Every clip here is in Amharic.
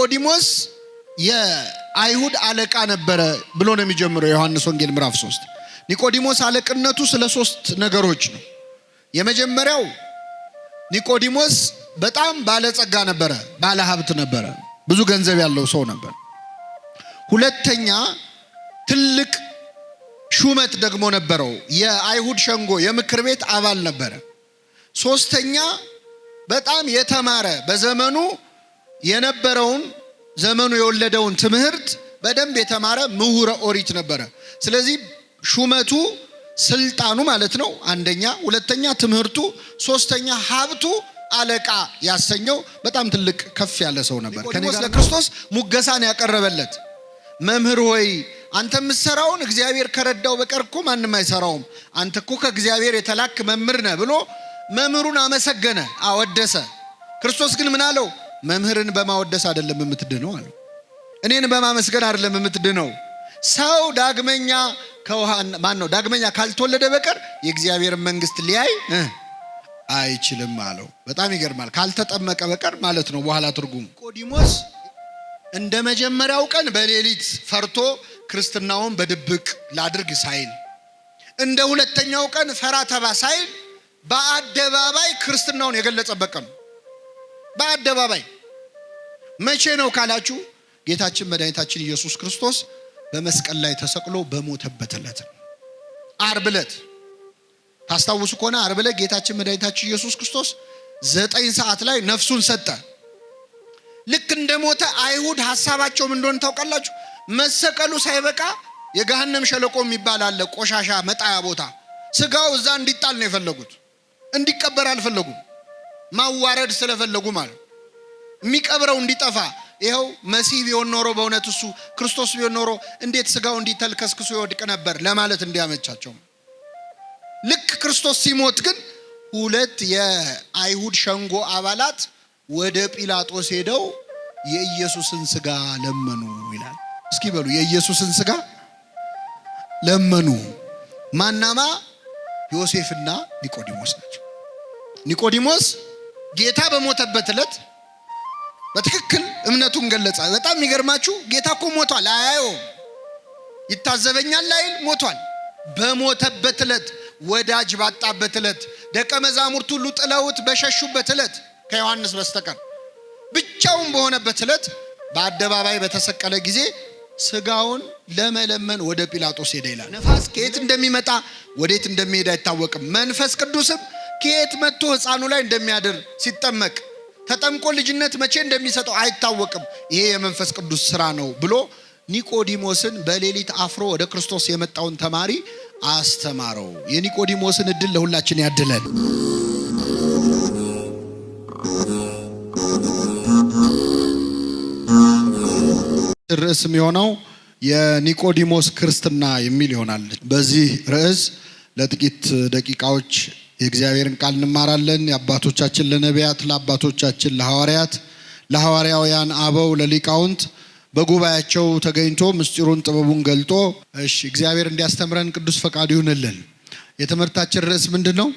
ኒቆዲሞስ የአይሁድ አለቃ ነበረ ብሎ ነው የሚጀምረው ዮሐንስ ወንጌል ምዕራፍ 3። ኒቆዲሞስ አለቅነቱ ስለ 3 ነገሮች ነው። የመጀመሪያው ኒቆዲሞስ በጣም ባለጸጋ ነበረ፣ ባለ ሀብት ነበረ፣ ብዙ ገንዘብ ያለው ሰው ነበር። ሁለተኛ ትልቅ ሹመት ደግሞ ነበረው፣ የአይሁድ ሸንጎ የምክር ቤት አባል ነበረ። ሶስተኛ በጣም የተማረ በዘመኑ የነበረውን ዘመኑ የወለደውን ትምህርት በደንብ የተማረ ምሁረ ኦሪት ነበረ። ስለዚህ ሹመቱ ስልጣኑ ማለት ነው አንደኛ፣ ሁለተኛ ትምህርቱ፣ ሶስተኛ ሀብቱ አለቃ ያሰኘው በጣም ትልቅ ከፍ ያለ ሰው ነበር። ኒቆዲሞስ ለክርስቶስ ሙገሳን ያቀረበለት መምህር ሆይ አንተ የምትሰራውን እግዚአብሔር ከረዳው በቀር እኮ ማንም አይሰራውም፣ አንተ እኮ ከእግዚአብሔር የተላክ መምህር ነህ ብሎ መምህሩን አመሰገነ፣ አወደሰ። ክርስቶስ ግን ምን አለው? መምህርን በማወደስ አይደለም የምትድነው አለው። እኔን በማመስገን አይደለም የምትድነው። ሰው ዳግመኛ ዳግመኛ ካልተወለደ በቀር የእግዚአብሔር መንግስት ሊያይ አይችልም አለው። በጣም ይገርማል። ካልተጠመቀ በቀር ማለት ነው በኋላ ትርጉሙ። ኒቆዲሞስ እንደ መጀመሪያው ቀን በሌሊት ፈርቶ ክርስትናውን በድብቅ ላድርግ ሳይል፣ እንደ ሁለተኛው ቀን ፈራ ተባ ሳይል በአደባባይ ክርስትናውን የገለጸበት ቀን ነው። በአደባባይ መቼ ነው ካላችሁ ጌታችን መድኃኒታችን ኢየሱስ ክርስቶስ በመስቀል ላይ ተሰቅሎ በሞተበት ዕለት ነው። ዓርብ ዕለት ታስታውሱ ከሆነ ዓርብ ዕለት ጌታችን መድኃኒታችን ኢየሱስ ክርስቶስ 9 ሰዓት ላይ ነፍሱን ሰጠ። ልክ እንደሞተ አይሁድ ሐሳባቸው ምን እንደሆነ ታውቃላችሁ? መሰቀሉ ሳይበቃ የገሃነም ሸለቆ የሚባል አለ፣ ቆሻሻ መጣያ ቦታ። ስጋው እዛ እንዲጣል ነው የፈለጉት፣ እንዲቀበር አልፈለጉም። ማዋረድ ስለፈለጉ ማለት የሚቀብረው እንዲጠፋ። ይኸው መሲህ ቢሆን ኖሮ በእውነት እሱ ክርስቶስ ቢሆን ኖሮ እንዴት ስጋው እንዲተልከስክሶ ይወድቅ ነበር ለማለት እንዲያመቻቸው። ልክ ክርስቶስ ሲሞት ግን 2 የአይሁድ ሸንጎ አባላት ወደ ጲላጦስ ሄደው የኢየሱስን ስጋ ለመኑ ይላል። እስኪ በሉ የኢየሱስን ስጋ ለመኑ። ማናማ? ዮሴፍና ኒቆዲሞስ ናቸው። ኒቆዲሞስ ጌታ በሞተበት ዕለት በትክክል እምነቱን ገለጸ። በጣም የሚገርማችሁ ጌታ እኮ ሞቷል፣ አያየውም፣ ይታዘበኛል አይል፣ ሞቷል። በሞተበት ዕለት፣ ወዳጅ ባጣበት ዕለት፣ ደቀ መዛሙርት ሁሉ ጥለውት በሸሹበት ዕለት ከዮሐንስ በስተቀር ብቻውን በሆነበት ዕለት በአደባባይ በተሰቀለ ጊዜ ስጋውን ለመለመን ወደ ጲላጦስ ሄደ ይላል። ነፋስ ከየት እንደሚመጣ ወዴት እንደሚሄድ አይታወቅም። መንፈስ ቅዱስም ከየት መጥቶ ሕፃኑ ላይ እንደሚያድር ሲጠመቅ ተጠምቆ ልጅነት መቼ እንደሚሰጠው አይታወቅም። ይሄ የመንፈስ ቅዱስ ስራ ነው ብሎ ኒቆዲሞስን በሌሊት አፍሮ ወደ ክርስቶስ የመጣውን ተማሪ አስተማረው። የኒቆዲሞስን እድል ለሁላችን ያድለን። ርዕስም የሆነው የኒቆዲሞስ ክርስትና የሚል ይሆናል። በዚህ ርዕስ ለጥቂት ደቂቃዎች የእግዚአብሔርን ቃል እንማራለን። የአባቶቻችን ለነቢያት፣ ለአባቶቻችን ለሐዋርያት፣ ለሐዋርያውያን አበው፣ ለሊቃውንት በጉባኤያቸው ተገኝቶ ምስጢሩን ጥበቡን ገልጦ እግዚአብሔር እንዲያስተምረን ቅዱስ ፈቃዱ ይሁንልን። የትምህርታችን ርዕስ ምንድን ነው?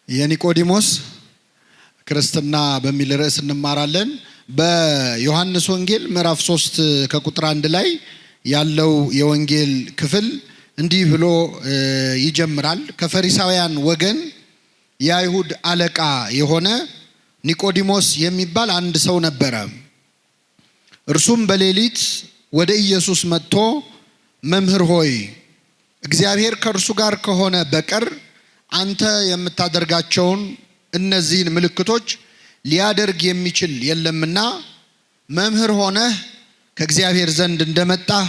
የኒቆዲሞስ ክርስትና በሚል ርዕስ እንማራለን። በዮሐንስ ወንጌል ምዕራፍ 3 ከቁጥር 1 ላይ ያለው የወንጌል ክፍል እንዲህ ብሎ ይጀምራል። ከፈሪሳውያን ወገን የአይሁድ አለቃ የሆነ ኒቆዲሞስ የሚባል አንድ ሰው ነበረ። እርሱም በሌሊት ወደ ኢየሱስ መጥቶ መምህር ሆይ እግዚአብሔር ከእርሱ ጋር ከሆነ በቀር አንተ የምታደርጋቸውን እነዚህን ምልክቶች ሊያደርግ የሚችል የለምና መምህር ሆነህ ከእግዚአብሔር ዘንድ እንደመጣህ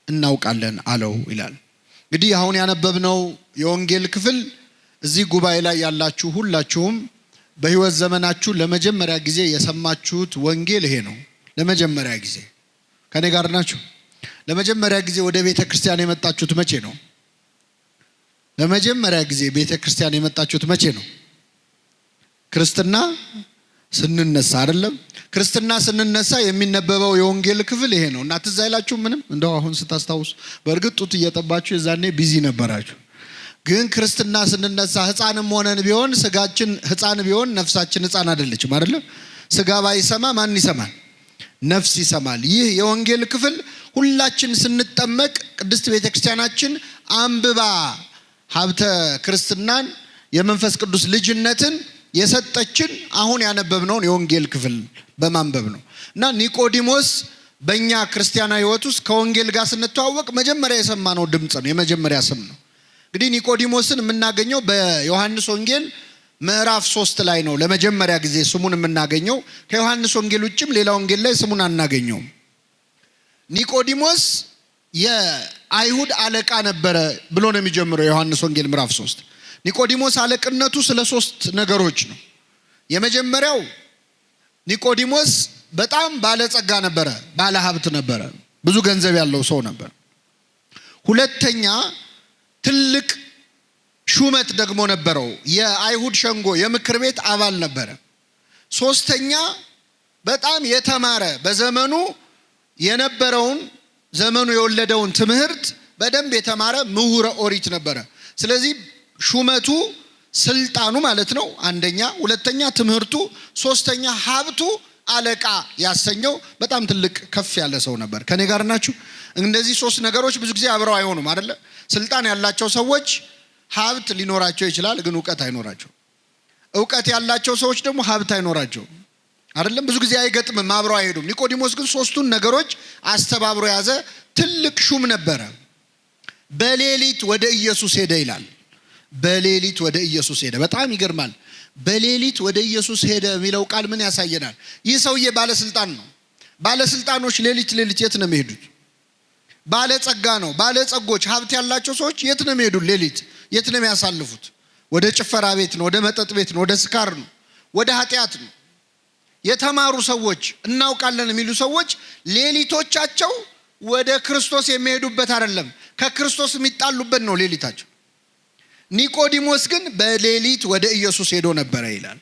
እናውቃለን አለው ይላል። እንግዲህ አሁን ያነበብነው የወንጌል ክፍል እዚህ ጉባኤ ላይ ያላችሁ ሁላችሁም በሕይወት ዘመናችሁ ለመጀመሪያ ጊዜ የሰማችሁት ወንጌል ይሄ ነው። ለመጀመሪያ ጊዜ ከኔ ጋር ናችሁ? ለመጀመሪያ ጊዜ ወደ ቤተ ክርስቲያን የመጣችሁት መቼ ነው? ለመጀመሪያ ጊዜ ቤተ ክርስቲያን የመጣችሁት መቼ ነው? ክርስትና ስንነሳ አይደለም? ክርስትና ስንነሳ የሚነበበው የወንጌል ክፍል ይሄ ነው። እና ትዝ አይላችሁ ምንም? እንደው አሁን ስታስታውሱ በእርግጥ ጡት እየጠባችሁ የዛኔ ቢዚ ነበራችሁ። ግን ክርስትና ስንነሳ ሕፃንም ሆነን ቢሆን ስጋችን ሕፃን ቢሆን ነፍሳችን ሕፃን አይደለችም አይደለም? ስጋ ባይሰማ ማን ይሰማል? ነፍስ ይሰማል። ይህ የወንጌል ክፍል ሁላችን ስንጠመቅ ቅድስት ቤተክርስቲያናችን አንብባ ሀብተ ክርስትናን የመንፈስ ቅዱስ ልጅነትን የሰጠችን አሁን ያነበብነውን የወንጌል ክፍል በማንበብ ነው። እና ኒቆዲሞስ በእኛ ክርስቲያናዊ ሕይወት ውስጥ ከወንጌል ጋር ስንተዋወቅ መጀመሪያ የሰማነው ድምፅ ነው፣ የመጀመሪያ ስም ነው። እንግዲህ ኒቆዲሞስን የምናገኘው በዮሐንስ ወንጌል ምዕራፍ 3 ላይ ነው ለመጀመሪያ ጊዜ ስሙን የምናገኘው። ከዮሐንስ ወንጌል ውጭም ሌላ ወንጌል ላይ ስሙን አናገኘውም። ኒቆዲሞስ የአይሁድ አለቃ ነበረ ብሎ ነው የሚጀምረው ዮሐንስ ወንጌል ምዕራፍ 3። ኒቆዲሞስ አለቅነቱ ስለ 3 ነገሮች ነው። የመጀመሪያው ኒቆዲሞስ በጣም ባለጸጋ ነበረ፣ ባለ ሀብት ነበረ፣ ብዙ ገንዘብ ያለው ሰው ነበር። ሁለተኛ ትልቅ ሹመት ደግሞ ነበረው፣ የአይሁድ ሸንጎ የምክር ቤት አባል ነበረ። ሶስተኛ በጣም የተማረ በዘመኑ የነበረውን ዘመኑ የወለደውን ትምህርት በደንብ የተማረ ምሁረ ኦሪት ነበረ። ስለዚህ ሹመቱ ስልጣኑ ማለት ነው አንደኛ፣ ሁለተኛ ትምህርቱ፣ ሶስተኛ ሀብቱ አለቃ ያሰኘው በጣም ትልቅ ከፍ ያለ ሰው ነበር። ከኔ ጋር ናችሁ? እንደዚህ 3 ነገሮች ብዙ ጊዜ አብረው አይሆኑም አይደለ? ስልጣን ያላቸው ሰዎች ሀብት ሊኖራቸው ይችላል፣ ግን እውቀት አይኖራቸው። እውቀት ያላቸው ሰዎች ደግሞ ሀብት አይኖራቸው አይደለም? ብዙ ጊዜ አይገጥምም፣ አብረው አይሄዱም። ኒቆዲሞስ ግን 3ቱን ነገሮች አስተባብሮ ያዘ። ትልቅ ሹም ነበረ። በሌሊት ወደ ኢየሱስ ሄደ ይላል። በሌሊት ወደ ኢየሱስ ሄደ። በጣም ይገርማል። በሌሊት ወደ ኢየሱስ ሄደ የሚለው ቃል ምን ያሳየናል? ይህ ሰውዬ ባለስልጣን ነው። ባለስልጣኖች ሌሊት የት ነው የሚሄዱት? ባለጸጋ ነው። ባለጸጎች ሀብት ያላቸው ሰዎች የት ነው የሚሄዱት? ሌሊት የት ነው የሚያሳልፉት? ወደ ጭፈራ ቤት ነው፣ ወደ መጠጥ ቤት ነው፣ ወደ ስካር ነው፣ ወደ ኃጢአት ነው። የተማሩ ሰዎች እናውቃለን የሚሉ ሰዎች ሌሊቶቻቸው ወደ ክርስቶስ የሚሄዱበት አይደለም፣ ከክርስቶስ የሚጣሉበት ነው ሌሊታቸው። ኒቆዲሞስ ግን በሌሊት ወደ ኢየሱስ ሄዶ ነበረ ይላል።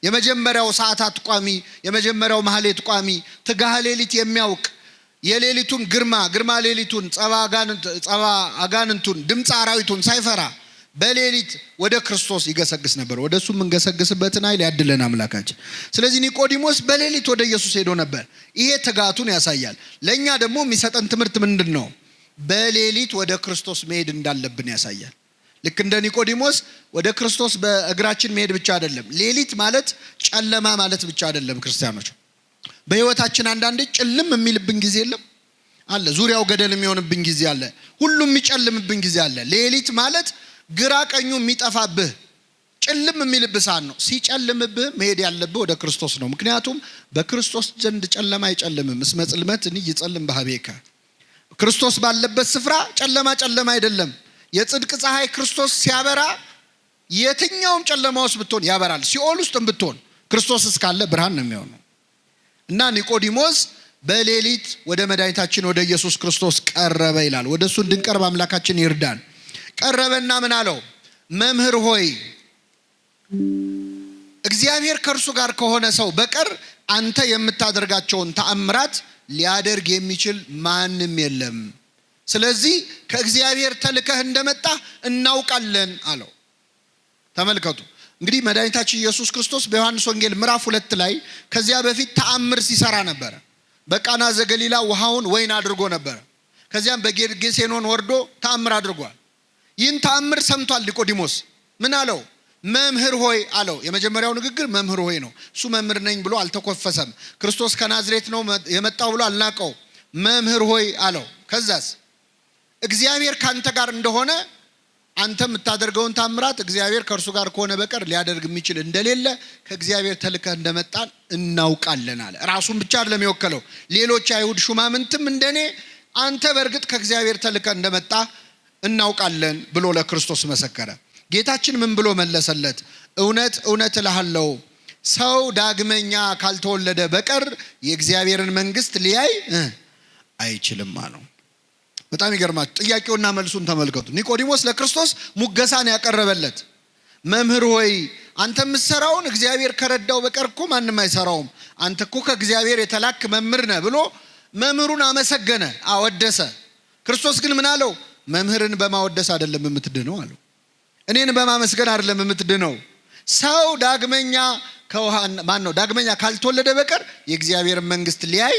የመጀመሪያው ሰዓታት ቋሚ፣ የመጀመሪያው ማህሌት ቋሚ፣ ትጋሃ ሌሊት የሚያውቅ የሌሊቱን ግርማ ሌሊቱን ጸባ አጋንንቱን ድምፅ አራዊቱን ሳይፈራ በሌሊት ወደ ክርስቶስ ይገሰግስ ነበር። ወደ እሱ የምንገሰግስበትን ኃይል ያድለን አምላካችን። ስለዚህ ኒቆዲሞስ በሌሊት ወደ ኢየሱስ ሄዶ ነበር። ይሄ ትጋቱን ያሳያል። ለእኛ ደግሞ የሚሰጠን ትምህርት ምንድን ነው? በሌሊት ወደ ክርስቶስ መሄድ እንዳለብን ያሳያል። ልክ እንደ ኒቆዲሞስ ወደ ክርስቶስ በእግራችን መሄድ ብቻ አይደለም። ሌሊት ማለት ጨለማ ማለት ብቻ አይደለም። ክርስቲያኖች በህይወታችን አንዳንዴ ጭልም የሚልብን ጊዜ የለም አለ። ዙሪያው ገደል የሚሆንብን ጊዜ አለ። ሁሉም የሚጨልምብን ጊዜ አለ። ሌሊት ማለት ግራ ቀኙ የሚጠፋብህ ጭልም የሚልብህ ሰዓት ነው። ሲጨልምብህ መሄድ ያለብህ ወደ ክርስቶስ ነው። ምክንያቱም በክርስቶስ ዘንድ ጨለማ አይጨልምም። እስመ ጽልመት ይጸልም በኀቤከ። ክርስቶስ ባለበት ስፍራ ጨለማ አይደለም። የጽድቅ ፀሐይ ክርስቶስ ሲያበራ የትኛውም ጨለማ ውስጥ ብትሆን ያበራል። ሲኦል ውስጥ ብትሆን ክርስቶስ እስካለ ብርሃን ነው የሚሆነው። እና ኒቆዲሞስ በሌሊት ወደ መድኃኒታችን ወደ ኢየሱስ ክርስቶስ ቀረበ ይላል። ወደ እሱ እንድንቀርብ አምላካችን ይርዳን። ቀረበና ምን አለው? መምህር ሆይ እግዚአብሔር ከእርሱ ጋር ከሆነ ሰው በቀር አንተ የምታደርጋቸውን ተአምራት ሊያደርግ የሚችል ማንም የለም። ስለዚህ ከእግዚአብሔር ተልከህ እንደመጣ እናውቃለን አለው። ተመልከቱ እንግዲህ መድኃኒታችን ኢየሱስ ክርስቶስ በዮሐንስ ወንጌል ምዕራፍ 2 ላይ ከዚያ በፊት ተአምር ሲሰራ ነበረ። በቃና ዘገሊላ ውሃውን ወይን አድርጎ ነበረ። ከዚያም በጌርጌሴኖን ወርዶ ተአምር አድርጓል። ይህን ተአምር ሰምቷል ኒቆዲሞስ። ምን አለው? መምህር ሆይ አለው። የመጀመሪያው ንግግር መምህር ሆይ ነው። እሱ መምህር ነኝ ብሎ አልተኮፈሰም። ክርስቶስ ከናዝሬት ነው የመጣው ብሎ አልናቀው። መምህር ሆይ አለው። ከዛስ እግዚአብሔር ካንተ ጋር እንደሆነ አንተ የምታደርገውን ታምራት እግዚአብሔር ከእርሱ ጋር ከሆነ በቀር ሊያደርግ የሚችል እንደሌለ ከእግዚአብሔር ተልከህ እንደመጣን እናውቃለን አለ። ራሱን ብቻ አይደለም የወከለው፣ ሌሎች አይሁድ ሹማምንትም እንደኔ አንተ በእርግጥ ከእግዚአብሔር ተልከህ እንደመጣ እናውቃለን ብሎ ለክርስቶስ መሰከረ። ጌታችን ምን ብሎ መለሰለት? እውነት እልሃለሁ ሰው ዳግመኛ ካልተወለደ በቀር የእግዚአብሔርን መንግስት ሊያይ አይችልም አለው። በጣም ይገርማችሁ። ጥያቄውና መልሱን ተመልከቱ። ኒቆዲሞስ ለክርስቶስ ሙገሳን ያቀረበለት መምህር ሆይ አንተ የምትሰራውን እግዚአብሔር ከረዳው በቀር እኮ ማንም አይሰራውም። አንተ እኮ ከእግዚአብሔር የተላክ መምህር ነህ ብሎ መምህሩን አመሰገነ፣ አወደሰ። ክርስቶስ ግን ምን አለው? መምህርን በማወደስ አይደለም የምትድነው አለው። እኔን በማመስገን አይደለም የምትድነው። ሰው ዳግመኛ ከውሃ ማን ነው ዳግመኛ ካልተወለደ በቀር የእግዚአብሔር መንግስት ሊያይ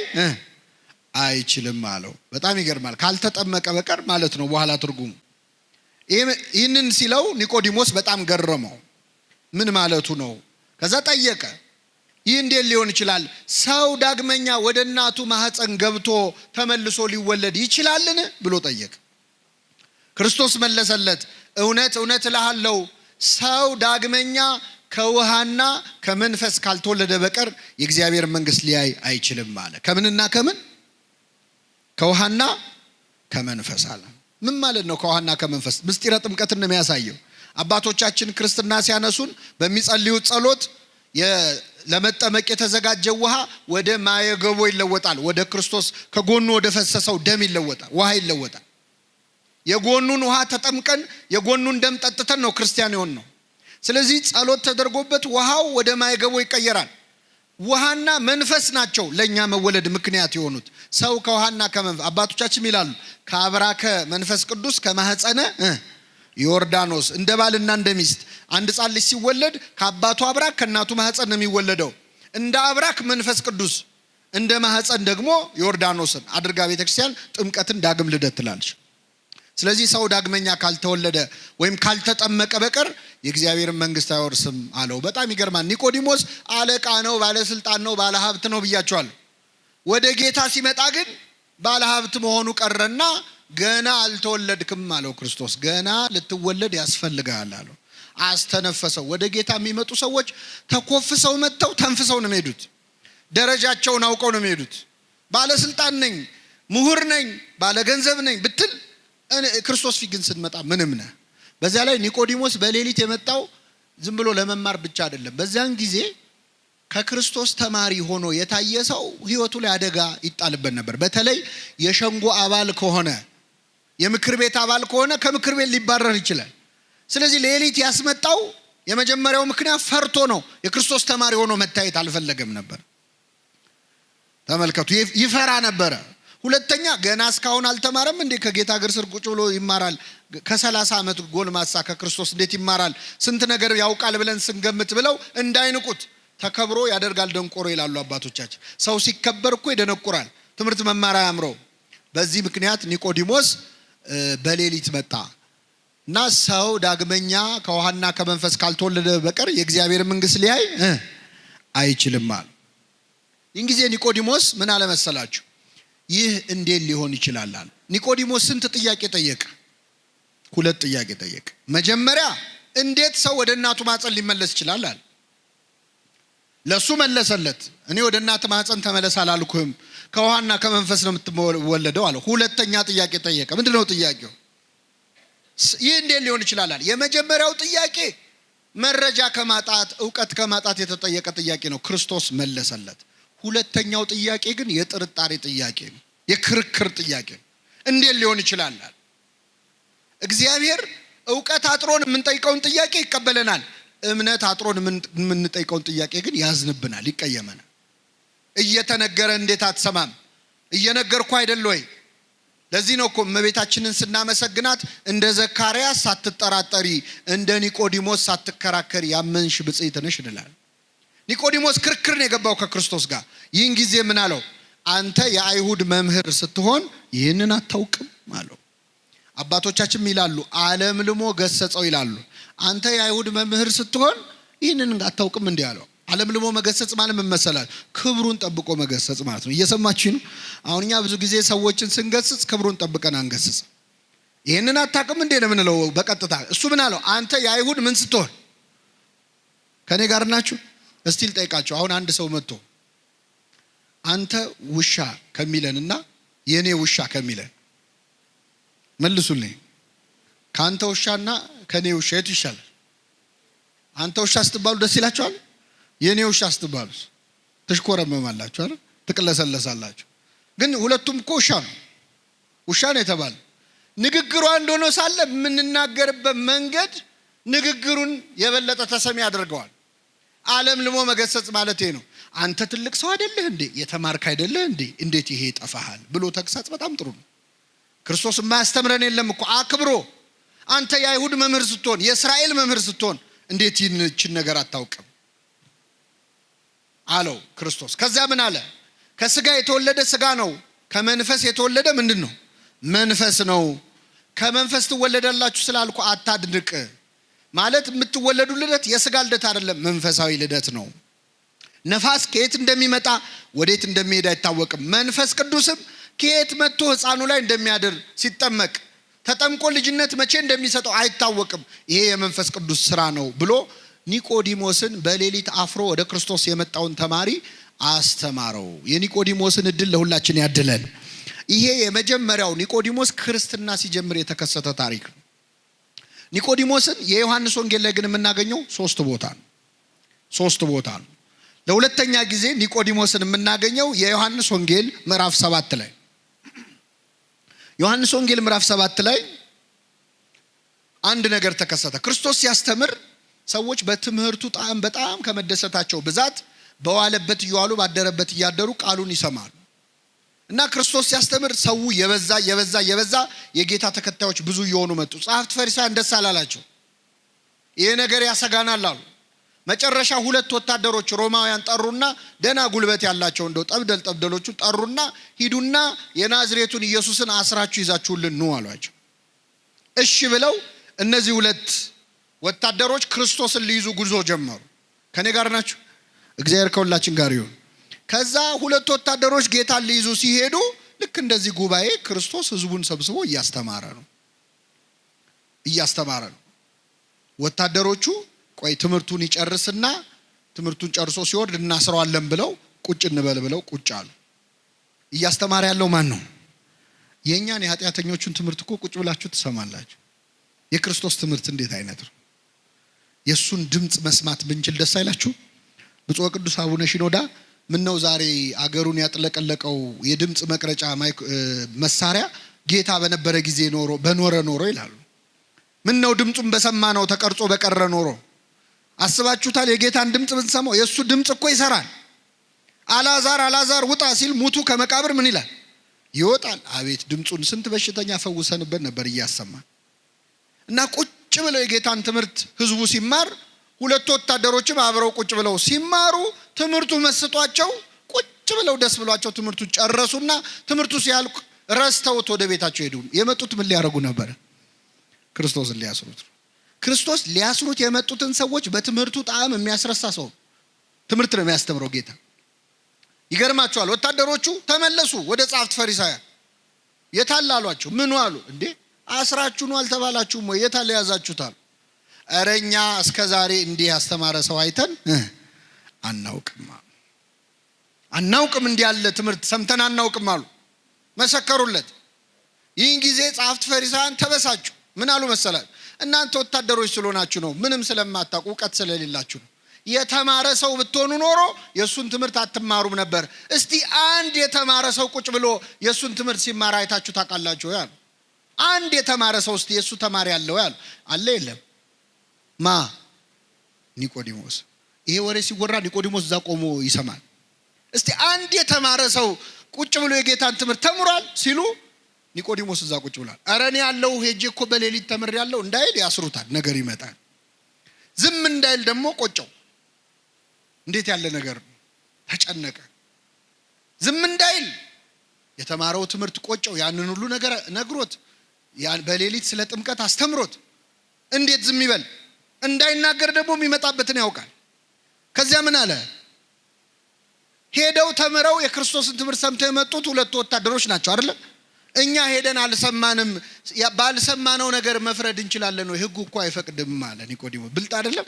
አይችልም አለው። በጣም ይገርማል። ካልተጠመቀ በቀር ማለት ነው በኋላ ትርጉሙ። ይህንን ሲለው ኒቆዲሞስ በጣም ገረመው። ምን ማለቱ ነው? ከዛ ጠየቀ፣ ይህ እንዴት ሊሆን ይችላል? ሰው ዳግመኛ ወደ እናቱ ማህፀን ገብቶ ተመልሶ ሊወለድ ይችላልን ብሎ ጠየቀ። ክርስቶስ መለሰለት፣ እውነት እውነት እልሃለሁ ሰው ዳግመኛ ከውሃና ከመንፈስ ካልተወለደ በቀር የእግዚአብሔር መንግስት ሊያይ አይችልም አለ። ከምንና ከምን? ከውሃና ከመንፈስ አለ። ምን ማለት ነው ከውሃና ከመንፈስ? ምስጢረ ጥምቀትን ነው የሚያሳየው። አባቶቻችን ክርስትና ሲያነሱን በሚጸልዩት ጸሎት ለመጠመቅ የተዘጋጀው ውሃ ወደ ማየገቦ ይለወጣል። ወደ ክርስቶስ ከጎኑ ወደ ፈሰሰው ደም ይለወጣል፣ ውሃ ይለወጣል። የጎኑን ውሃ ተጠምቀን የጎኑን ደም ጠጥተን ነው ክርስቲያን የሆን ነው። ስለዚህ ጸሎት ተደርጎበት ውሃው ወደ ማየገቦ ይቀየራል። ውሃና መንፈስ ናቸው ለኛ መወለድ ምክንያት የሆኑት። ሰው ከውሃና ከመንፈስ አባቶቻችን ይላሉ ከአብራከ መንፈስ ቅዱስ ከማህፀነ ዮርዳኖስ። እንደ ባልና እንደ ሚስት አንድ ሕፃን ልጅ ሲወለድ ከአባቱ አብራክ ከእናቱ ማህፀን ነው የሚወለደው። እንደ አብራክ መንፈስ ቅዱስ፣ እንደ ማህፀን ደግሞ ዮርዳኖስን አድርጋ ቤተክርስቲያን ጥምቀትን ዳግም ልደት ትላለች። ስለዚህ ሰው ዳግመኛ ካልተወለደ ወይም ካልተጠመቀ በቀር የእግዚአብሔር መንግስት አይወርስም አለው። በጣም ይገርማል። ኒቆዲሞስ አለቃ ነው፣ ባለስልጣን ነው፣ ባለሀብት ነው ብያቸዋለሁ። ወደ ጌታ ሲመጣ ግን ባለሀብት መሆኑ ቀረና ገና አልተወለድክም አለው ክርስቶስ። ገና ልትወለድ ያስፈልጋል አለው። አስተነፈሰው። ወደ ጌታ የሚመጡ ሰዎች ተኮፍሰው መጥተው ተንፍሰው ነው የሚሄዱት። ደረጃቸውን አውቀው ነው የሚሄዱት። ባለስልጣን ነኝ፣ ምሁር ነኝ፣ ባለገንዘብ ነኝ ብትል ክርስቶስ ፊት ግን ስንመጣ ምንም ነህ። በዚያ ላይ ኒቆዲሞስ በሌሊት የመጣው ዝም ብሎ ለመማር ብቻ አይደለም። በዚያን ጊዜ ከክርስቶስ ተማሪ ሆኖ የታየ ሰው ህይወቱ ላይ አደጋ ይጣልበት ነበር። በተለይ የሸንጎ አባል ከሆነ የምክር ቤት አባል ከሆነ ከምክር ቤት ሊባረር ይችላል። ስለዚህ ሌሊት ያስመጣው የመጀመሪያው ምክንያት ፈርቶ ነው። የክርስቶስ ተማሪ ሆኖ መታየት አልፈለገም ነበር። ተመልከቱ፣ ይፈራ ነበረ። ሁለተኛ ገና እስካሁን አልተማረም እንዴ? ከጌታ እግር ስር ቁጭ ብሎ ይማራል። ከ30 ዓመት ጎልማሳ ከክርስቶስ እንዴት ይማራል? ስንት ነገር ያውቃል ብለን ስንገምት ብለው እንዳይንቁት ተከብሮ ያደርጋል ደንቆሮ ይላሉ አባቶቻችን። ሰው ሲከበር እኮ ይደነቁራል፣ ትምህርት መማር አያምረው። በዚህ ምክንያት ኒቆዲሞስ በሌሊት መጣ እና ሰው ዳግመኛ ከውሃና ከመንፈስ ካልተወለደ በቀር የእግዚአብሔር መንግስት ሊያይ አይችልም አለ። ይህን ጊዜ ኒቆዲሞስ ምን አለ መሰላችሁ? ይህ እንዴት ሊሆን ይችላል አለ። ኒቆዲሞስ ስንት ጥያቄ ጠየቀ? 2 ጥያቄ ጠየቀ። መጀመሪያ እንዴት ሰው ወደ እናቱ ማህፀን ሊመለስ ይችላል አለ። ለሱ መለሰለት፣ እኔ ወደ እናት ማህፀን ተመለስ አላልኩህም፣ ከውሃና ከመንፈስ ነው የምትወለደው አለ። ሁለተኛ ጥያቄ ጠየቀ። ምንድነው ጥያቄው? ይህ እንዴት ሊሆን ይችላል አለ። የመጀመሪያው ጥያቄ መረጃ ከማጣት እውቀት ከማጣት የተጠየቀ ጥያቄ ነው። ክርስቶስ መለሰለት። ሁለተኛው ጥያቄ ግን የጥርጣሬ ጥያቄ ነው፣ የክርክር ጥያቄ ነው። እንዴት ሊሆን ይችላል? እግዚአብሔር እውቀት አጥሮን የምንጠይቀውን ጥያቄ ይቀበለናል። እምነት አጥሮን የምንጠይቀውን ጥያቄ ግን ያዝንብናል፣ ይቀየመናል። እየተነገረ እንዴት አትሰማም? እየነገርኩ አይደል ወይ? ለዚህ ነው እኮ እመቤታችንን ስናመሰግናት እንደ ዘካርያስ ሳትጠራጠሪ እንደ ኒቆዲሞስ ሳትከራከሪ ያመንሽ ብፅዕት ነሽ እንላለን። ኒቆዲሞስ ክርክር ነው የገባው ከክርስቶስ ጋር። ይህን ጊዜ ምን አለው? አንተ የአይሁድ መምህር ስትሆን ይህንን አታውቅም አለው። አባቶቻችን ይላሉ ዓለም ልሞ ገሰጸው ይላሉ። አንተ የአይሁድ መምህር ስትሆን ይህንን አታውቅም እንዲህ አለው። ዓለም ልሞ መገሰጽ ማለት ምን መሰላል? ክብሩን ጠብቆ መገሰጽ ማለት ነው። እየሰማችሁ ነው? አሁን እኛ ብዙ ጊዜ ሰዎችን ስንገስጽ ክብሩን ጠብቀን አንገስጽ። ይህንን አታውቅም እንዴ ነው የምንለው በቀጥታ። እሱ ምን አለው? አንተ የአይሁድ ምን ስትሆን? ከኔ ጋር ናችሁ? እስቲ ልጠይቃችሁ። አሁን አንድ ሰው መጥቶ አንተ ውሻ ከሚለንና የኔ ውሻ ከሚለን መልሱልኝ። ካንተ ውሻና ከኔ ውሻ የቱ ይሻላል? አንተ ውሻ ስትባሉ ደስ ይላችኋል? የኔ ውሻ ስትባሉ ትሽኮረመማላችሁ አይደል? ትቅለሰለሳላችሁ። ግን ሁለቱም እኮ ውሻ ነው የተባለ። ንግግሩ አንድ ሆኖ ሳለ የምንናገርበት መንገድ ንግግሩን የበለጠ ተሰሚ ያደርገዋል። ዓለም ልሞ መገሰጽ ማለት ነው። አንተ ትልቅ ሰው አይደለህ እንዴ? የተማርክ አይደለህ እንዴ? እንዴት ይሄ ይጠፋሃል ብሎ ተግሳጽ በጣም ጥሩ ነው። ክርስቶስ የማያስተምረን የለም እኮ አክብሮ። አንተ የአይሁድ መምህር ስትሆን፣ የእስራኤል መምህር ስትሆን እንዴት ይህችን ነገር አታውቅም? አለው ክርስቶስ። ከዛ ምን አለ? ከስጋ የተወለደ ስጋ ነው፣ ከመንፈስ የተወለደ ምንድነው? መንፈስ ነው። ከመንፈስ ትወለዳላችሁ ስላልኩ አታድንቅ። ማለት የምትወለዱ ልደት የስጋ ልደት አይደለም፣ መንፈሳዊ ልደት ነው። ነፋስ ከየት እንደሚመጣ ወዴት እንደሚሄድ አይታወቅም። መንፈስ ቅዱስም ከየት መጥቶ ሕፃኑ ላይ እንደሚያድር ሲጠመቅ ተጠምቆ ልጅነት መቼ እንደሚሰጠው አይታወቅም። ይሄ የመንፈስ ቅዱስ ስራ ነው ብሎ ኒቆዲሞስን በሌሊት አፍሮ ወደ ክርስቶስ የመጣውን ተማሪ አስተማረው። የኒቆዲሞስን እድል ለሁላችን ያድለን። ይሄ የመጀመሪያው ኒቆዲሞስ ክርስትና ሲጀምር የተከሰተ ታሪክ ነው። ኒቆዲሞስን የዮሐንስ ወንጌል ላይ ግን የምናገኘው ሶስት ቦታ ነው። ለሁለተኛ ጊዜ ኒቆዲሞስን የምናገኘው የዮሐንስ ወንጌል ምዕራፍ 7 ላይ። ዮሐንስ ወንጌል ምዕራፍ 7 ላይ አንድ ነገር ተከሰተ። ክርስቶስ ሲያስተምር ሰዎች በትምህርቱ ጣዕም በጣም ከመደሰታቸው ብዛት በዋለበት እየዋሉ ባደረበት እያደሩ ቃሉን ይሰማሉ። እና ክርስቶስ ሲያስተምር ሰው የበዛ የጌታ ተከታዮች ብዙ እየሆኑ መጡ። ጸሐፍት ፈሪሳውያን ደስ አላላቸው። ይሄ ነገር ያሰጋናል አሉ። መጨረሻ 2 ወታደሮች ሮማውያን ጠሩና ደና ጉልበት ያላቸው እንደው ጠብደሎቹ ጠሩና ሂዱና የናዝሬቱን ኢየሱስን አስራችሁ ይዛችሁልን ኑ አሏቸው። እሺ ብለው እነዚህ 2 ወታደሮች ክርስቶስን ሊይዙ ጉዞ ጀመሩ። ከኔ ጋር ናችሁ? እግዚአብሔር ከሁላችን ጋር ይሁን። ከዛ 2 ወታደሮች ጌታን ሊይዙ ሲሄዱ ልክ እንደዚህ ጉባኤ ክርስቶስ ህዝቡን ሰብስቦ እያስተማረ ነው። ወታደሮቹ ቆይ ትምህርቱን ይጨርስና ትምህርቱን ጨርሶ ሲወርድ እናስረዋለን ብለው ቁጭ እንበል ብለው ቁጭ አሉ። እያስተማረ ያለው ማን ነው? የኛን የኃጢአተኞቹን ትምህርት እኮ ቁጭ ብላችሁ ትሰማላችሁ። የክርስቶስ ትምህርት እንዴት አይነት ነው? የሱን ድምጽ መስማት ብንችል ደስ አይላችሁ? ብፁዕ ቅዱስ አቡነ ሽኖዳ ምነው ዛሬ አገሩን ያጥለቀለቀው የድምጽ መቅረጫ መሳሪያ ጌታ በነበረ ጊዜ በኖረ ኖሮ ይላሉ። ምነው ድምጹን በሰማነው ተቀርጾ በቀረ ኖሮ። አስባችሁታል? የጌታን ድምጽ ብንሰማው የሱ ድምጽ እኮ ይሰራል። አልዓዛር ውጣ ሲል ሙቱ ከመቃብር ምን ይላል? ይወጣል። አቤት ድምጹን! ስንት በሽተኛ ፈውሰንበት ነበር እያሰማን። እና ቁጭ ብለው የጌታን ትምህርት ህዝቡ ሲማር 2 ወታደሮችም አብረው ቁጭ ብለው ሲማሩ ትምህርቱ መስጧቸው ቁጭ ብለው ደስ ብሏቸው ትምህርቱን ጨረሱና ትምህርቱ ሲያልቅ ረስተውት ወደ ቤታቸው ሄዱ። የመጡት ምን ሊያረጉ ነበር? ክርስቶስን ሊያስሩት። ክርስቶስ ሊያስሩት የመጡትን ሰዎች በትምህርቱ ጣዕም የሚያስረሳ ሰው ትምህርት ነው የሚያስተምረው ጌታ። ይገርማቸዋል። ወታደሮቹ ተመለሱ ወደ ጸሐፍት ፈሪሳውያን። የታለ አሏቸው። ምን አሉ? እንዴ አስራችሁ ነው አልተባላችሁም ወይ? የታለ ያዛችሁታል? እረኛ እስከ ዛሬ እንዲህ ያስተማረ ሰው አይተን አናውቅም እንዲህ ያለ ትምህርት ሰምተን አናውቅም አሉ። መሰከሩለት። ይህን ጊዜ ጸሐፍት ፈሪሳውያን ተበሳጩ። ምን አሉ መሰላችሁ? እናንተ ወታደሮች ስለሆናችሁ ነው፣ ምንም ስለማታውቁ እውቀት ስለሌላችሁ ነው። የተማረ ሰው ብትሆኑ ኖሮ የሱን ትምህርት አትማሩም ነበር። እስቲ አንድ የተማረ ሰው ቁጭ ብሎ የሱን ትምህርት ሲማር አይታችሁ ታውቃላችሁ ያሉ? አንድ የተማረ ሰው እስቲ የሱ ተማሪ ያለው ያሉ አለ? የለም። ኒቆዲሞስ። ይሄ ወሬ ሲወራ ኒቆዲሞስ እዛ ቆሞ ይሰማል። እስቲ አንድ የተማረ ሰው ቁጭ ብሎ የጌታን ትምህርት ተምሯል ሲሉ ኒቆዲሞስ እዛ ቁጭ ብሏል። ኧረ እኔ ያለው ሄጄ እኮ በሌሊት ተምሬያለሁ እንዳይል ያስሩታል። ነገር ይመጣል። ዝም እንዳይል ደግሞ ቆጨው። እንዴት ያለ ነገር ነው! ተጨነቀ። ዝም እንዳይል የተማረው ትምህርት ቆጨው። ያንን ሁሉ ነገር ነግሮት በሌሊት ስለ ጥምቀት አስተምሮት እንዴት ዝም ይበል? እንዳይናገር ደግሞ የሚመጣበትን ያውቃል። ከዚያ ምን አለ? ሄደው ተምረው የክርስቶስን ትምህርት ሰምተው የመጡት 2 ወታደሮች ናቸው አይደል? እኛ ሄደን አልሰማንም፣ ባልሰማነው ነገር መፍረድ እንችላለን ወይ? ህጉ እኮ አይፈቅድም አለ ኒቆዲሞስ። ብልጥ አይደለም?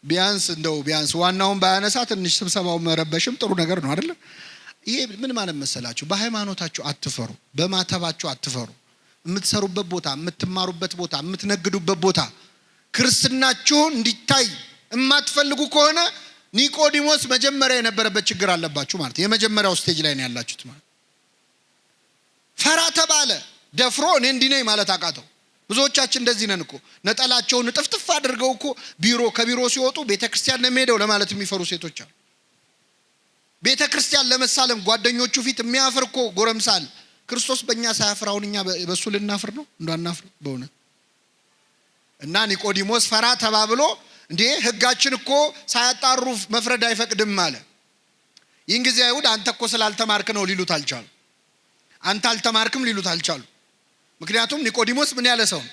ቢያንስ ዋናውን ባያነሳ ትንሽ ስብሰባው መረበሽም ጥሩ ነገር ነው አይደል? ይሄ ምን ማለት መሰላችሁ? በሃይማኖታችሁ አትፈሩ፣ በማተባችሁ አትፈሩ። የምትሰሩበት ቦታ፣ የምትማሩበት ቦታ፣ የምትነግዱበት ቦታ ክርስትናችሁ እንዲታይ የማትፈልጉ ከሆነ ኒቆዲሞስ መጀመሪያ የነበረበት ችግር አለባችሁ ማለት። የመጀመሪያው ስቴጅ ላይ ነው ያላችሁት ማለት። ፈራ ተባለ። ደፍሮ እኔ እንዲህ ነኝ ማለት አቃተው። ብዙዎቻችን እንደዚህ ነን እኮ። ነጠላቸውን ጥፍጥፍ አድርገው እኮ ከቢሮ ሲወጡ ቤተክርስቲያን ነው የሚሄደው ለማለት የሚፈሩ ሴቶች አሉ። ቤተክርስቲያን ለመሳለም ጓደኞቹ ፊት የሚያፍር እኮ ጎረምሳል። ክርስቶስ በእኛ ሳያፍር አሁን እኛ በሱ ልናፍር ነው? እንዳናፍር በእውነት። እና ኒቆዲሞስ ፈራ ተባብሎ እንዴ ህጋችን እኮ ሳያጣሩ መፍረድ አይፈቅድም አለ። ይህን ጊዜ አይሁድ አንተ እኮ ስላልተማርክ ነው ሊሉት አልቻሉ። አንተ አልተማርክም ሊሉት አልቻሉ። ምክንያቱም ኒቆዲሞስ ምን ያለ ሰው ነው?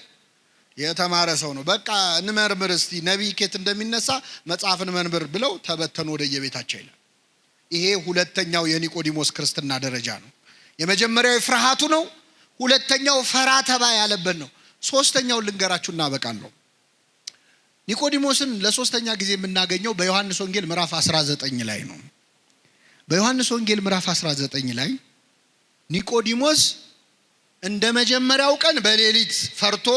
የተማረ ሰው ነው። በቃ እንመርምር እስቲ ነቢይ ከየት እንደሚነሳ መጽሐፍን መንብር ብለው ተበተኑ ወደ የቤታቸው ይላል። ይሄ ሁለተኛው የኒቆዲሞስ ክርስትና ደረጃ ነው። የመጀመሪያው ፍርሃቱ ነው። ሁለተኛው ፈራ ተባ ያለበት ነው። ሶስተኛው ልንገራችሁ እናበቃለሁ። ኒቆዲሞስን ለሶስተኛ ጊዜ የምናገኘው በዮሐንስ ወንጌል ምዕራፍ 19 ላይ ነው። በዮሐንስ ወንጌል ምዕራፍ 19 ላይ ኒቆዲሞስ እንደ መጀመሪያው ቀን በሌሊት ፈርቶ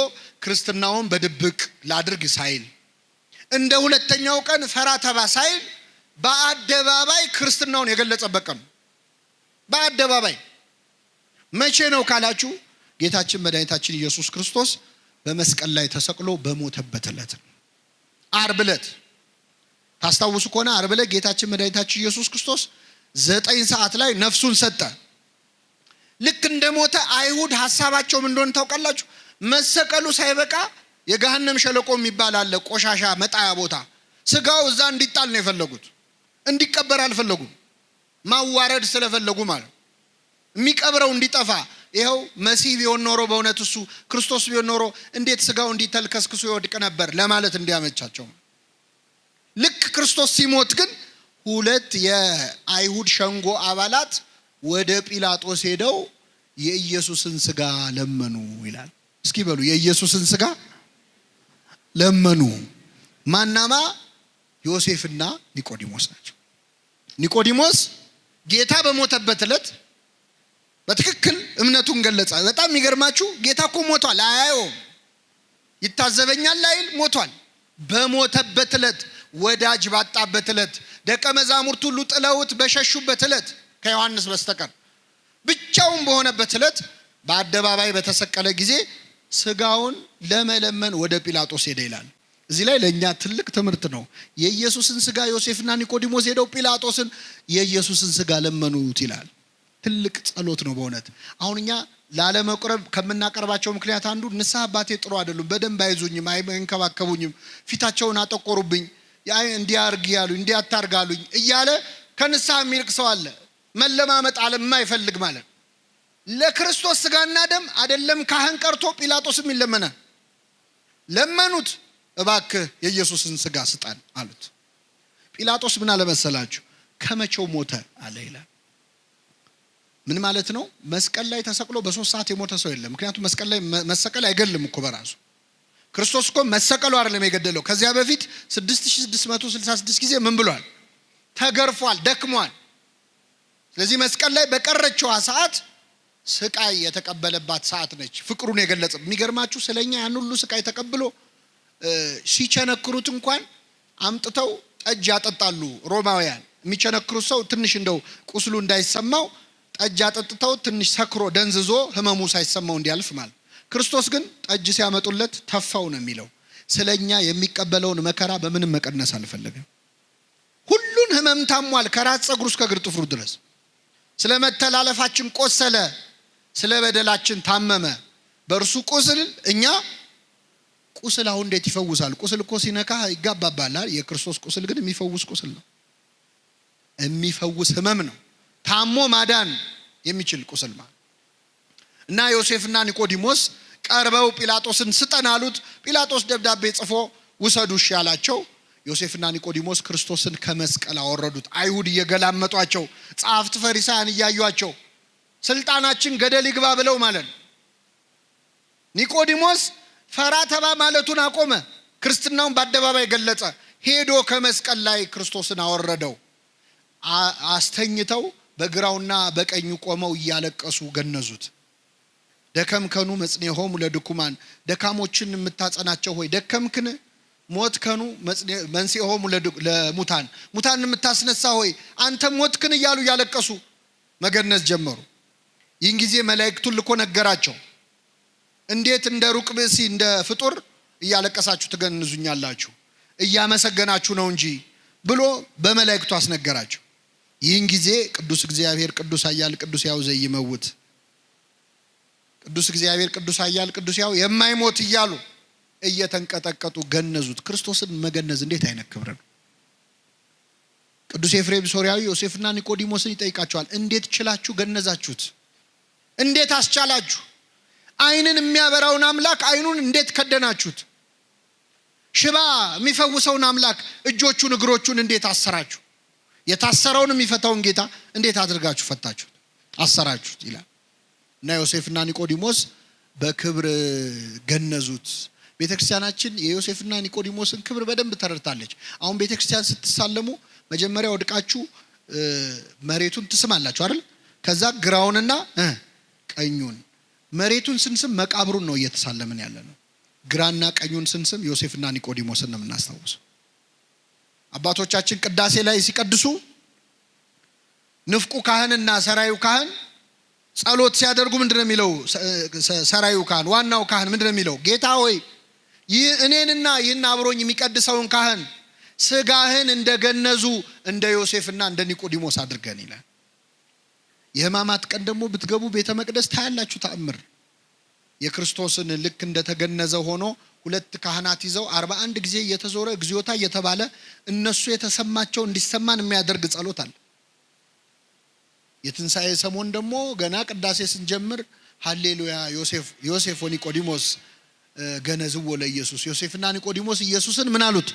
ክርስትናውን በድብቅ ላድርግ ሳይል፣ እንደ ሁለተኛው ቀን ፈራ ተባ ሳይል በአደባባይ ክርስትናውን የገለጸበት ቀን። በአደባባይ መቼ ነው ካላችሁ ጌታችን መድኃኒታችን ኢየሱስ ክርስቶስ በመስቀል ላይ ተሰቅሎ በሞተበት ዕለት ነው። ዓርብ ዕለት ታስታውሱ ከሆነ ዓርብ ዕለት ጌታችን መድኃኒታችን ኢየሱስ ክርስቶስ 9 ሰዓት ላይ ነፍሱን ሰጠ። ልክ እንደሞተ አይሁድ ሐሳባቸው ምን እንደሆነ ታውቃላችሁ? መሰቀሉ ሳይበቃ የገሃነም ሸለቆ የሚባል አለ፣ ቆሻሻ መጣያ ቦታ። ስጋው እዛ እንዲጣል ነው የፈለጉት፣ እንዲቀበር አልፈለጉም። ማዋረድ ስለፈለጉ ማለት የሚቀብረው እንዲጠፋ። ይኸው መሲህ ቢሆን ኖሮ በእውነት እሱ ክርስቶስ ቢሆን ኖሮ እንዴት ስጋው እንዲተልከስክሱ ይወድቅ ነበር ለማለት እንዲያመቻቸው። ልክ ክርስቶስ ሲሞት ግን 2 የአይሁድ ሸንጎ አባላት ወደ ጲላጦስ ሄደው የኢየሱስን ስጋ ለመኑ ይላል። እስኪ በሉ የኢየሱስን ስጋ ለመኑ። ማናማ? ዮሴፍና ኒቆዲሞስ ናቸው። ኒቆዲሞስ ጌታ በሞተበት ዕለት በትክክል እምነቱን ገለጸ። በጣም የሚገርማችሁ ጌታ እኮ ሞቷል፣ አያየውም፣ ይታዘበኛል አይል፣ ሞቷል። በሞተበት ዕለት፣ ወዳጅ ባጣበት ዕለት፣ ደቀ መዛሙርት ሁሉ ጥለውት በሸሹበት ዕለት ከዮሐንስ በስተቀር ብቻውን በሆነበት ዕለት በአደባባይ በተሰቀለ ጊዜ ስጋውን ለመለመን ወደ ጲላጦስ ሄደ ይላል። እዚህ ላይ ለእኛ ትልቅ ትምህርት ነው። የኢየሱስን ስጋ ዮሴፍና ኒቆዲሞስ ሄደው ጲላጦስን የኢየሱስን ስጋ ለመኑት ይላል። ትልቅ ጸሎት ነው በእውነት። አሁን እኛ ላለመቁረብ ከምናቀርባቸው ምክንያት አንዱ ንስሐ አባቴ ጥሩ አይደሉም፣ በደንብ አይዙኝም፣ አይንከባከቡኝም፣ ፊታቸውን አጠቆሩብኝ፣ እንዲያርግ ያሉኝ፣ እንዲያታርጋሉኝ እያለ ከንስሐ የሚርቅ ሰው አለ። መለማመጥ አለ የማይፈልግ ማለት። ለክርስቶስ ስጋና ደም አይደለም ካህን ቀርቶ ጲላጦስም ይለመናል። ለመኑት፣ እባክህ የኢየሱስን ስጋ ስጣን አሉት። ጲላጦስ ምን አለ መሰላችሁ? ከመቼው ሞተ አለ ይላል። ምን ማለት ነው? መስቀል ላይ ተሰቅሎ በ3 ሰዓት የሞተ ሰው የለም። ምክንያቱም መስቀል ላይ መሰቀል አይገልም እኮ በራሱ። ክርስቶስ እኮ መሰቀሉ አይደለም የገደለው። ከዚያ በፊት 6666 ጊዜ ምን ብሏል? ተገርፏል፣ ደክሟል። ስለዚህ መስቀል ላይ በቀረችዋ ሰዓት ስቃይ የተቀበለባት ሰዓት ነች። ፍቅሩን የገለጸ። የሚገርማችሁ ስለኛ ያን ሁሉ ስቃይ ተቀብሎ ሲቸነክሩት እንኳን አምጥተው ጠጅ ያጠጣሉ ሮማውያን። የሚቸነክሩት ሰው ትንሽ እንደው ቁስሉ እንዳይሰማው ጠጅ አጠጥተው ትንሽ ሰክሮ ደንዝዞ ህመሙ ሳይሰማው እንዲያልፍ ማለት። ክርስቶስ ግን ጠጅ ሲያመጡለት ተፋው ነው የሚለው። ስለኛ የሚቀበለውን መከራ በምንም መቀነስ አልፈለገም። ሁሉን ህመም ታሟል፣ ከራስ ፀጉሩ እስከ እግር ጥፍሩ ድረስ። ስለ መተላለፋችን ቆሰለ፣ ስለ በደላችን ታመመ። በእርሱ ቁስል እኛ ቁስል አሁን እንዴት ይፈውሳል? ቁስል እኮ ሲነካ ይጋባባላል። የክርስቶስ ቁስል ግን የሚፈውስ ቁስል ነው፣ የሚፈውስ ህመም ነው። ታሞ ማዳን የሚችል ቁስል ማለት እና ዮሴፍና ኒቆዲሞስ ቀርበው ጲላጦስን ስጠን አሉት። ጲላጦስ ደብዳቤ ጽፎ ውሰዱ እሺ ያላቸው። ዮሴፍና ኒቆዲሞስ ክርስቶስን ከመስቀል አወረዱት። አይሁድ እየገላመጧቸው፣ ጸሐፍት ፈሪሳውያን እያዩአቸው ስልጣናችን ገደል ይግባ ብለው ማለት ነው። ኒቆዲሞስ ፈራ ተባ ማለቱን አቆመ። ክርስትናውን በአደባባይ ገለጸ። ሄዶ ከመስቀል ላይ ክርስቶስን አወረደው። አስተኝተው በግራውና በቀኙ ቆመው እያለቀሱ ገነዙት። ደከምከኑ መጽኔሆሙ ለድኩማን፣ ደካሞችን የምታጸናቸው ሆይ ደከምክን? ሞትከኑ መንሥኤሆሙ ለሙታን፣ ሙታን የምታስነሳ ሆይ አንተ ሞትክን? እያሉ እያለቀሱ መገነዝ ጀመሩ። ይህን ጊዜ መላእክቱን ልኮ ነገራቸው። እንዴት እንደ ሩቅ ብእሲ እንደ ፍጡር እያለቀሳችሁ ትገንዙኛላችሁ? እያመሰገናችሁ ነው እንጂ ብሎ በመላእክቱ አስነገራቸው። ይህን ጊዜ ቅዱስ እግዚአብሔር ቅዱስ ኃያል ቅዱስ ሕያው ዘይመውት፣ ቅዱስ እግዚአብሔር ቅዱስ ኃያል ቅዱስ ሕያው የማይሞት እያሉ እየተንቀጠቀጡ ገነዙት። ክርስቶስን መገነዝ እንዴት አይነት ክብር ነው! ቅዱስ ኤፍሬም ሶርያዊ ዮሴፍና ኒቆዲሞስን ይጠይቃቸዋል። እንዴት ችላችሁ ገነዛችሁት? እንዴት አስቻላችሁ? አይንን የሚያበራውን አምላክ አይኑን እንዴት ከደናችሁት? ሽባ የሚፈውሰውን አምላክ እጆቹን እግሮቹን እንዴት አሰራችሁ? የታሰረውን የሚፈታውን ጌታ እንዴት አድርጋችሁ ፈታችሁት አሰራችሁት ይላል። እና ዮሴፍና ኒቆዲሞስ በክብር ገነዙት። ቤተክርስቲያናችን የዮሴፍና ኒቆዲሞስን ክብር በደንብ ተረድታለች። አሁን ቤተክርስቲያን ስትሳለሙ መጀመሪያ ወድቃችሁ መሬቱን ትስማላችሁ አይደል? ከዛ ግራውንና ቀኙን። መሬቱን ስንስም መቃብሩን ነው እየተሳለምን ያለነው። ግራና ቀኙን ስንስም ዮሴፍና ኒቆዲሞስን ነው የምናስታውሰው። አባቶቻችን ቅዳሴ ላይ ሲቀድሱ ንፍቁ ካህንና ሰራዩ ካህን ጸሎት ሲያደርጉ ምንድነው የሚለው? ሰራዩ ካህን ዋናው ካህን ምንድነው የሚለው? ጌታ ሆይ እኔንና ይህን አብሮኝ የሚቀድሰውን ካህን ስጋህን እንደገነዙ እንደ ዮሴፍና እንደ ኒቆዲሞስ አድርገን ይላል። የሕማማት ቀን ደግሞ ብትገቡ ቤተ መቅደስ ታያላችሁ ተአምር። የክርስቶስን ልክ እንደተገነዘ ሆኖ ሁለት ካህናት ይዘው 41 ጊዜ እየተዞረ እግዚኦታ እየተባለ እነሱ የተሰማቸው እንዲሰማን የሚያደርግ ጸሎት አለ። የትንሣኤ ሰሞን ደግሞ ገና ቅዳሴ ስንጀምር ሃሌሉያ ዮሴፍ ወኒቆዲሞስ ገነዝዎ ለኢየሱስ። ዮሴፍና ኒቆዲሞስ ኢየሱስን ምን አሉት?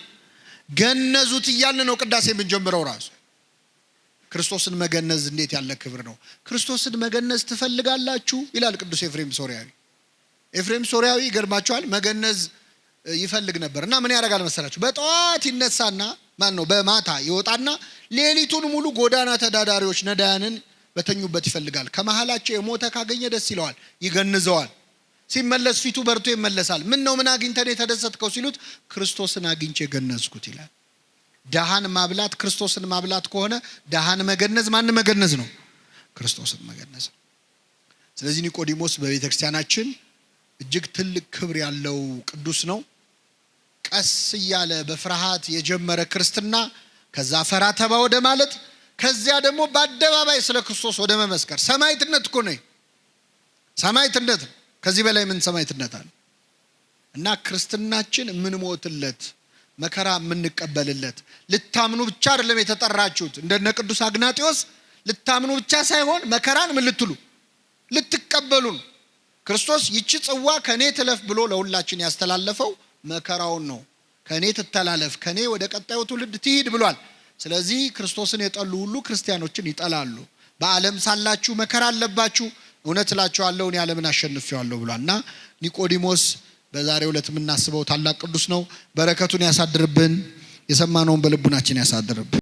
ገነዙት እያልን ነው ቅዳሴ የምንጀምረው። ራሱ ክርስቶስን መገነዝ እንዴት ያለ ክብር ነው! ክርስቶስን መገነዝ ትፈልጋላችሁ ይላል ቅዱስ ኤፍሬም ሶርያዊ። ኤፍሬም ሶርያዊ ይገርማችኋል፣ መገነዝ ይፈልግ ነበር እና ምን ያደርጋል መሰላችሁ? በጠዋት ይነሳና በማታ ይወጣና ሌሊቱን ሙሉ ጎዳና ተዳዳሪዎች ነዳያንን በተኙበት ይፈልጋል። ከመሃላቸው የሞተ ካገኘ ደስ ይለዋል፣ ይገንዘዋል። ሲመለስ ፊቱ በርቶ ይመለሳል። ምን አግኝተን የተደሰትከው ሲሉት ክርስቶስን አግኝቼ ገነዝኩት ይላል። ደሃን ማብላት ክርስቶስን ማብላት ከሆነ ደሃን መገነዝ ማን መገነዝ ነው? ክርስቶስን መገነዝ። ስለዚህ ኒቆዲሞስ በቤተክርስቲያናችን እጅግ ትልቅ ክብር ያለው ቅዱስ ነው። ቀስ እያለ በፍርሃት የጀመረ ክርስትና ከዛ ፈራ ተባ ወደ ማለት ከዚያ ደግሞ በአደባባይ ስለ ክርስቶስ ወደ መመስከር ሰማዕትነት እኮ ነው። ሰማዕትነት ከዚህ በላይ ምን ሰማዕትነት አለ? እና ክርስትናችን የምንሞትለት መከራ የምንቀበልለት ልታምኑ ብቻ አይደለም የተጠራችሁት። እንደነ ቅዱስ አግናጢዮስ ልታምኑ ብቻ ሳይሆን መከራን ምን ልትሉ ልትቀበሉ ነው። ክርስቶስ ይቺ ጽዋ ከኔ ትለፍ ብሎ ለሁላችን ያስተላለፈው መከራውን ነው። ከኔ ትተላለፍ፣ ከኔ ወደ ቀጣዩ ትውልድ ትሂድ ብሏል። ስለዚህ ክርስቶስን የጠሉ ሁሉ ክርስቲያኖችን ይጠላሉ። በዓለም ሳላችሁ መከራ አለባችሁ፣ እውነት እላችኋለሁ እኔ ዓለምን አሸንፌዋለሁ ብሏልና ኒቆዲሞስ በዛሬው ዕለት የምናስበው ታላቅ ቅዱስ ነው። በረከቱን ያሳድርብን፣ የሰማነውን በልቡናችን ያሳድርብን።